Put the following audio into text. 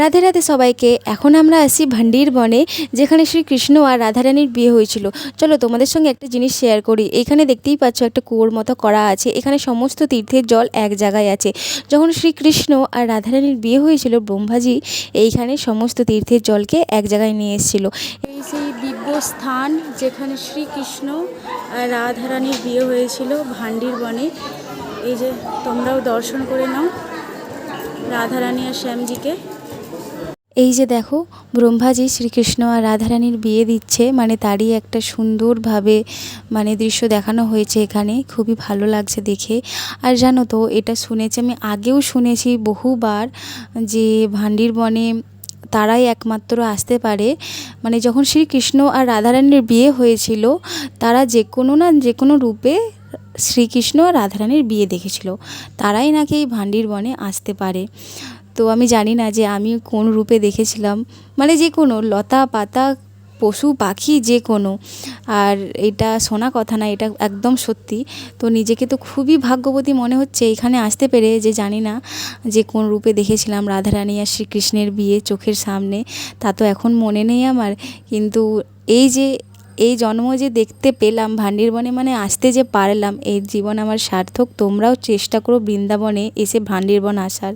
রাধে রাধে সবাইকে। এখন আমরা আসি ভান্ডির বনে, যেখানে শ্রীকৃষ্ণ আর রাধারানীর বিয়ে হয়েছিল। চলো তোমাদের সঙ্গে একটা জিনিস শেয়ার করি। এখানে দেখতেই পাচ্ছ একটা কুয়োর মতো করা আছে। এখানে সমস্ত তীর্থের জল এক জায়গায় আছে। যখন শ্রীকৃষ্ণ আর রাধারানীর বিয়ে হয়েছিল, ব্রহ্মাজি এইখানে সমস্ত তীর্থের জলকে এক জায়গায় নিয়ে এসেছিল। এই সেই দিব্য স্থান যেখানে শ্রীকৃষ্ণ আর রাধারানীর বিয়ে হয়েছিল, ভান্ডির বনে। এই যে তোমরাও দর্শন করে নাও রাধারানী আর শ্যামজিকে। এই যে দেখো, ব্রহ্মাজি শ্রীকৃষ্ণ আর রাধারানীর বিয়ে দিচ্ছে, মানে তারই একটা সুন্দরভাবে দৃশ্য দেখানো হয়েছে এখানে। খুবই ভালো লাগছে দেখে। আর জানো তো, এটা শুনেছি, আমি আগেও শুনেছি বহুবার, যে ভান্ডির বনে তারাই একমাত্র আসতে পারে। যখন শ্রীকৃষ্ণ আর রাধারানীর বিয়ে হয়েছিল, তারা যে কোনো রূপে শ্রীকৃষ্ণ আর রাধারানীর বিয়ে দেখেছিল। তারাই নাকি এই ভান্ডির বনে আসতে পারে। তো আমি জানি না যে আমি কোন রূপে দেখেছিলাম, যে কোনো লতা পাতা পশু পাখি যে কোনো। আর এটা শোনা কথা না, এটা একদম সত্যি। তো নিজেকে তো খুবই ভাগ্যবতী মনে হচ্ছে এখানে আসতে পেরে, যে জানি না যে কোন রূপে দেখেছিলাম রাধারানী আর শ্রীকৃষ্ণের বিয়ে চোখের সামনে। তা তো এখন মনে নেই আমার, কিন্তু এই জন্ম যে দেখতে পেলাম ভান্ডির বনে, আসতে যে পারলাম, এই জীবন আমার সার্থক। তোমরাও চেষ্টা করো বৃন্দাবনে এসে ভান্ডির বন আসার।